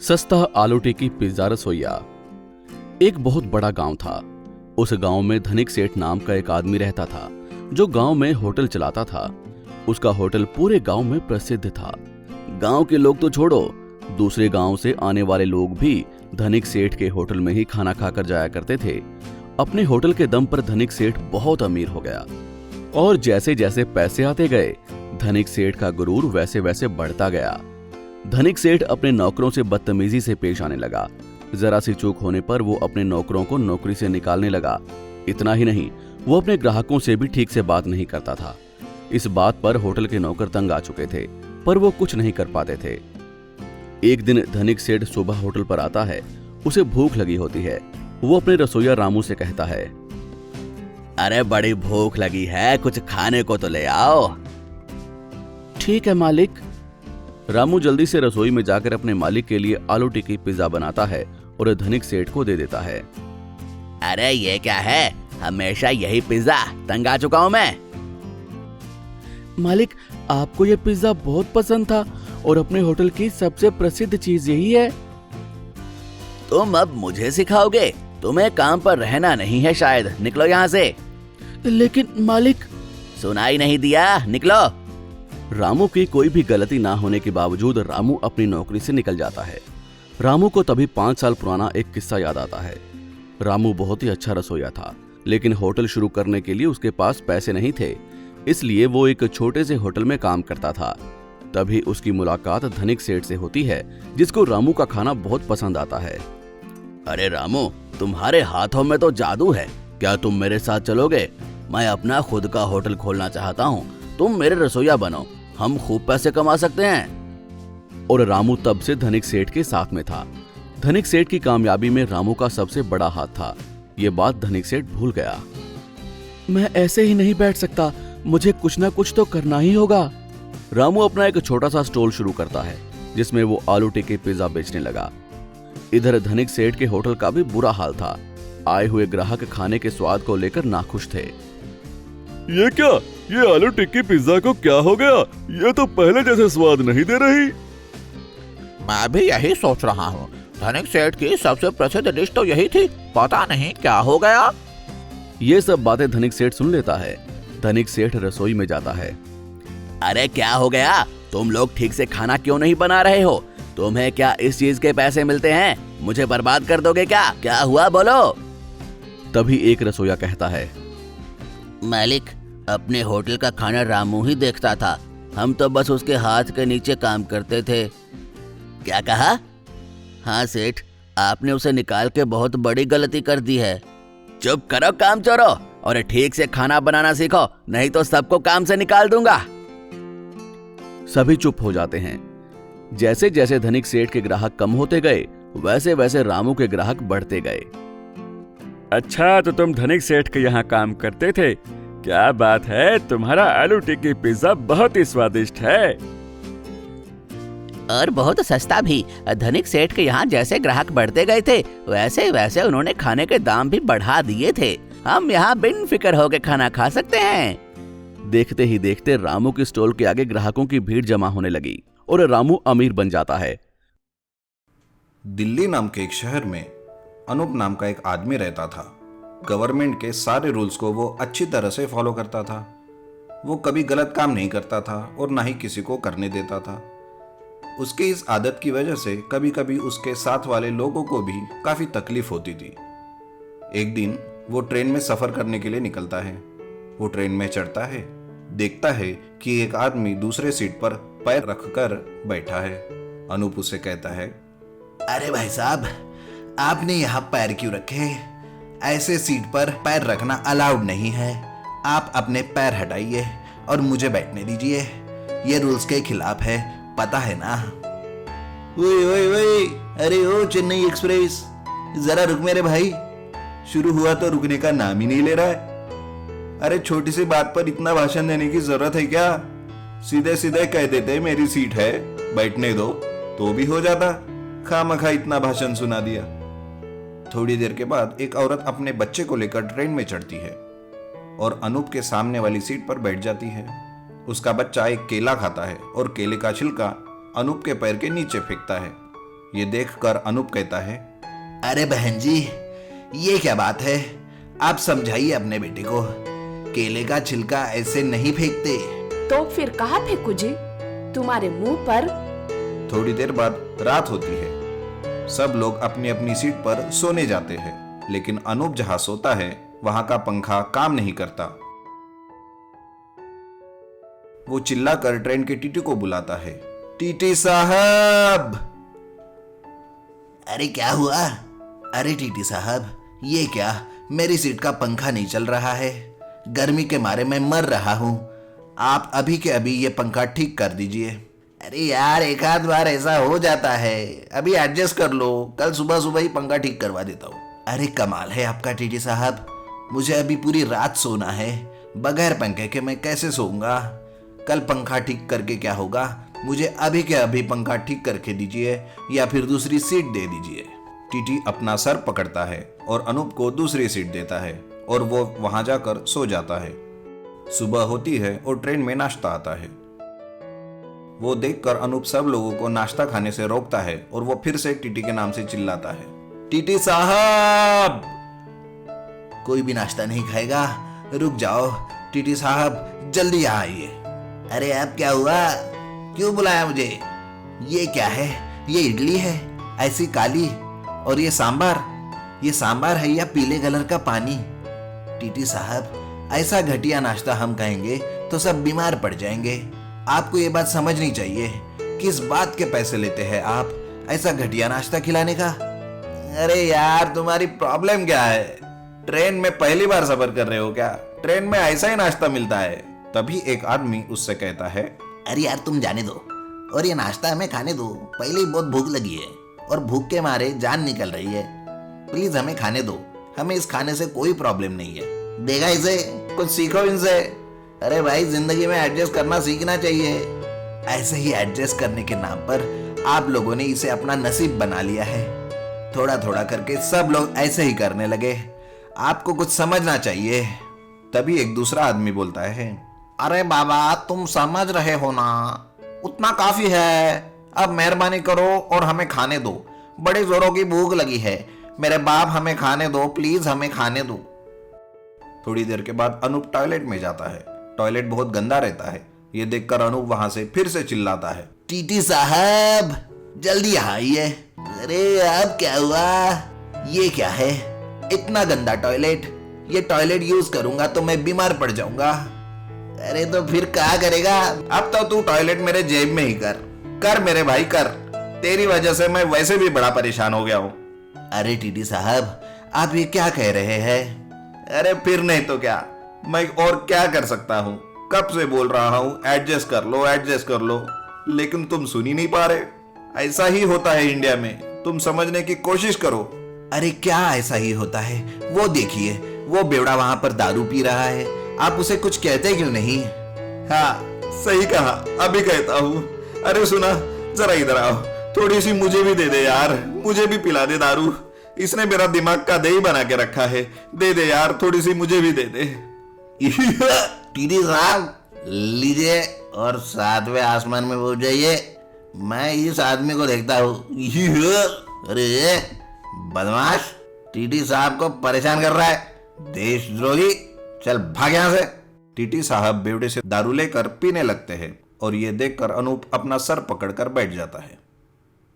सस्ता आलू टिक्की पिज्जा रसोइया। एक बहुत बड़ा गांव था। उस गांव में धनिक सेठ नाम का एक आदमी रहता था जो गांव में होटल चलाता था। उसका होटल पूरे गांव में प्रसिद्ध था। गांव के लोग तो छोड़ो, दूसरे गांव से आने वाले लोग भी धनिक सेठ के होटल में ही खाना खाकर जाया करते थे। अपने होटल के दम पर धनिक सेठ बहुत अमीर हो गया और जैसे जैसे पैसे आते गए धनिक सेठ का गुरूर वैसे वैसे बढ़ता गया। धनिक सेठ अपने नौकरों से बदतमीजी से पेश आने लगा। जरा सी चूक होने पर वो अपने नौकरों को नौकरी से निकालने लगा। इतना ही नहीं, वो अपने ग्राहकों से भी ठीक से बात नहीं करता था। इस बात पर होटल के नौकर तंग आ चुके थे, पर वो कुछ नहीं कर पाते थे। एक दिन धनिक सेठ सुबह होटल पर आता है। उसे भूख लगी होती है। वो अपने रसोइया रामू से कहता है, अरे बड़ी भूख लगी है, कुछ खाने को तो ले आओ। ठीक है मालिक। रामू जल्दी से रसोई में जाकर अपने मालिक के लिए आलू टिक्की पिज्जा बनाता है और धनिक सेठ को दे देता है। अरे ये क्या है, हमेशा यही पिज्जा, तंग आ चुका हूं मैं। मालिक, आपको ये पिज्जा बहुत पसंद था और अपने होटल की सबसे प्रसिद्ध चीज यही है। तुम अब मुझे सिखाओगे? तुम्हें काम पर रहना नहीं है शायद, निकलो यहाँ से। लेकिन मालिक। सुनाई नहीं दिया, निकलो। रामू की कोई भी गलती ना होने के बावजूद रामू अपनी नौकरी से निकल जाता है। रामू को तभी 5 साल पुराना एक किस्सा याद आता है। रामू बहुत ही अच्छा रसोइया था, लेकिन होटल शुरू करने के लिए उसके पास पैसे नहीं थे, इसलिए वो एक छोटे से होटल में काम करता था। तभी उसकी मुलाकात धनिक सेठ से होती है, जिसको रामू का खाना बहुत पसंद आता है। अरे रामू, तुम्हारे हाथों में तो जादू है, क्या तुम मेरे साथ चलोगे? मैं अपना खुद का होटल खोलना चाहता हूँ, तुम मेरे रसोइया बनो, हम खूब पैसे कमा सकते हैं। और रामू तब से धनिक सेठ के साथ में था। धनिक सेठ की कामयाबी में रामू का सबसे बड़ा हाथ था। ये बात धनिक सेठ भूल गया। मैं ऐसे ही नहीं बैठ सकता, मुझे कुछ ना कुछ तो करना ही होगा। रामू अपना एक छोटा सा स्टॉल शुरू करता है, जिसमें वो आलू टिक्की पिज्जा बेचने लगा। इधर धनिक सेठ के होटल का भी बुरा हाल था। आए हुए ग्राहक खाने के स्वाद को लेकर नाखुश थे। ये क्या, ये आलू टिक्की पिज्जा को क्या हो गया? ये तो पहले जैसे स्वाद नहीं दे रही। मैं भी यही सोच रहा हूँ, धनिक सेठ की सबसे प्रसिद्ध डिश तो यही थी, पता नहीं क्या हो गया। ये सब बातें धनिक सेठ सुन लेता है। धनिक सेठ रसोई में जाता है। अरे क्या हो गया, तुम लोग ठीक से खाना क्यों नहीं बना रहे हो? तुम्हें क्या इस चीज के पैसे मिलते हैं? मुझे बर्बाद कर दोगे क्या? क्या हुआ बोलो। तभी एक रसोइया कहता है, मालिक, अपने होटल का खाना रामू ही देखता था, हम तो बस उसके हाथ के नीचे काम करते थे। क्या कहा? हाँ सेठ, आपने उसे निकाल के बहुत बड़ी गलती कर दी है। चुप करो काम चोरो, और ठीक से खाना बनाना सीखो, नहीं तो सबको काम से निकाल दूंगा। सभी चुप हो जाते हैं। जैसे जैसे धनिक सेठ के ग्राहक कम होते गए, वैसे वैसे रामू के ग्राहक बढ़ते गए। अच्छा, तो तुम धनिक सेठ के यहाँ काम करते थे? क्या बात है, तुम्हारा आलू टिक्की पिज्जा बहुत ही स्वादिष्ट है और बहुत सस्ता भी। धनिक सेठ के यहाँ जैसे ग्राहक बढ़ते गए थे, वैसे वैसे उन्होंने खाने के दाम भी बढ़ा दिए थे। हम यहाँ बिन फिक्र होकर खाना खा सकते हैं। देखते ही देखते रामू के स्टॉल के आगे ग्राहकों की भीड़ जमा होने लगी और रामू अमीर बन जाता है। दिल्ली नाम के एक शहर में अनूप नाम का एक आदमी रहता था। गवर्नमेंट के सारे रूल्स को वो अच्छी तरह से फॉलो करता था। वो कभी गलत काम नहीं करता था और ना ही किसी को करने देता था। उसके इस आदत की वजह से कभी कभी उसके साथ वाले लोगों को भी काफ़ी तकलीफ होती थी। एक दिन वो ट्रेन में सफ़र करने के लिए निकलता है। वो ट्रेन में चढ़ता है, देखता है कि एक आदमी दूसरे सीट पर पैर रखकर बैठा है। अनूप उसे कहता है, अरे भाई साहब, आपने यहाँ पैर क्यों रखे? ऐसे सीट पर पैर रखना अलाउड नहीं है। आप अपने पैर हटाइए और मुझे बैठने दीजिए, ये रूल्स के खिलाफ है, पता है ना? ओए ओए ओए, अरे ओ चेन्नई एक्सप्रेस, जरा रुक मेरे भाई। शुरू हुआ तो रुकने का नाम ही नहीं ले रहा है। अरे छोटी सी बात पर इतना भाषण देने की जरूरत है क्या? सीधे सीधे कह देते मेरी सीट है, बैठने दो, तो भी हो जाता। खामखा इतना भाषण सुना दिया। थोड़ी देर के बाद एक औरत अपने बच्चे को लेकर ट्रेन में चढ़ती है और अनूप के सामने वाली सीट पर बैठ जाती है। उसका बच्चा एक केला खाता है और केले का छिलका अनूप के पैर के नीचे फेंकता है। ये देखकर अनूप कहता है, अरे बहन जी, ये क्या बात है? आप समझाइए अपने बेटे को, केले का छिलका ऐसे नहीं फेंकते। तो फिर कहाँ फेंकू जी? तुम्हारे मुंह पर। थोड़ी देर बाद रात होती है। सब लोग अपनी अपनी सीट पर सोने जाते हैं, लेकिन अनूप जहां सोता है वहां का पंखा काम नहीं करता। वो चिल्लाकर ट्रेन के टीटी को बुलाता है, टीटी साहब। अरे क्या हुआ? अरे टीटी साहब, ये क्या, मेरी सीट का पंखा नहीं चल रहा है। गर्मी के मारे मैं मर रहा हूँ। आप अभी के अभी ये पंखा ठीक कर दीजिए। अरे यार, एक आध बार ऐसा हो जाता है, अभी एडजस्ट कर लो, कल सुबह सुबह ही पंखा ठीक करवा देता हूँ। अरे कमाल है आपका टीटी साहब, मुझे अभी पूरी रात सोना है, बगैर पंखे के मैं कैसे सोऊंगा? कल पंखा ठीक करके क्या होगा? मुझे अभी के अभी पंखा ठीक करके दीजिए या फिर दूसरी सीट दे दीजिए। टीटी अपना सर पकड़ता है और अनूप को दूसरी सीट देता है और वो वहां जाकर सो जाता है। सुबह होती है और ट्रेन में नाश्ता आता है। वो देखकर अनूप सब लोगों को नाश्ता खाने से रोकता है और वो फिर से टीटी के नाम से चिल्लाता है, टीटी साहब। कोई भी नाश्ता नहीं खाएगा? रुक जाओ टीटी साहब, जल्दी यहाँ आइए। अरे अब क्या हुआ? क्यों बुलाया मुझे? ये क्या है? ये इडली है ऐसी काली, और ये सांबार है या पीले कलर का पानी? टीटी साहब, ऐसा घटिया नाश्ता हम कहेंगे तो सब बीमार पड़ जाएंगे। आपको ये बात समझनी चाहिए। किस बात के पैसे लेते हैं आप ऐसा घटिया नाश्ता खिलाने का? अरे यार, तुम्हारी प्रॉब्लम क्या है? ट्रेन में पहली बार सफर कर रहे हो क्या? ट्रेन में ऐसा ही नाश्ता मिलता है। तभी एक आदमी उससे कहता है, अरे यार तुम जाने दो, और ये नाश्ता हमें खाने दो। पहले ही बहुत भूख लगी है और भूख के मारे जान निकल रही है। प्लीज हमें खाने दो, हमें इस खाने से कोई प्रॉब्लम नहीं है। देखा इसे, कुछ सीखो इनसे। अरे भाई, जिंदगी में एडजस्ट करना सीखना चाहिए। ऐसे ही एडजस्ट करने के नाम पर आप लोगों ने इसे अपना नसीब बना लिया है। थोड़ा थोड़ा करके सब लोग ऐसे ही करने लगे। आपको कुछ समझना चाहिए। तभी एक दूसरा आदमी बोलता है, अरे बाबा, तुम समझ रहे हो ना, उतना काफी है। अब मेहरबानी करो और हमें खाने दो, बड़ी जोरों की भूख लगी है। मेरे बाप, हमें खाने दो प्लीज, हमें खाने दो। थोड़ी देर के बाद अनूप टॉयलेट में जाता है। टॉयलेट बहुत गंदा रहता है। ये देखकर अनूप वहां से फिर से चिल्लाता है, टीटी साहब, जल्दी यहाँ आइए। अरे अब क्या हुआ? ये क्या है? इतना गंदा टॉयलेट। ये टॉयलेट यूज करूंगा तो मैं बीमार पड़ जाऊंगा। अरे तो फिर क्या करेगा? अब तो तू टॉयलेट मेरे जेब में ही कर मेरे भाई, कर। तेरी वजह से मैं वैसे भी बड़ा परेशान हो गया हूँ। अरे टीटी साहब, आप ये क्या कह रहे हैं? अरे फिर नहीं तो क्या, मैं और क्या कर सकता हूँ? कब से बोल रहा हूँ एडजस्ट कर लो, एडजस्ट कर लो, लेकिन तुम सुन ही नहीं पा रहे। ऐसा ही होता है इंडिया में, तुम समझने की कोशिश करो। अरे क्या ऐसा ही होता है? वो देखिए, वो बेवड़ा वहां पर दारू पी रहा है, आप उसे कुछ कहते क्यों नहीं? हाँ, सही कहा, अभी कहता हूँ। अरे सुना, जरा इधर आओ, थोड़ी सी मुझे भी दे दे यार, मुझे भी पिला दे दारू। इसने मेरा दिमाग का दही बना के रखा है। दे दे यार, थोड़ी सी मुझे भी दे दे। टीटी साहब, लीजिए और 7वें आसमान में पहुंच जाइए। मैं इस आदमी को देखता हूँ। अरे बदमाश, टीटी साहब को परेशान कर रहा है, देशद्रोही। चल भाग यहाँ से। टीटी साहब बेवड़े से दारू लेकर पीने लगते हैं और ये देखकर अनूप अपना सर पकड़कर बैठ जाता है।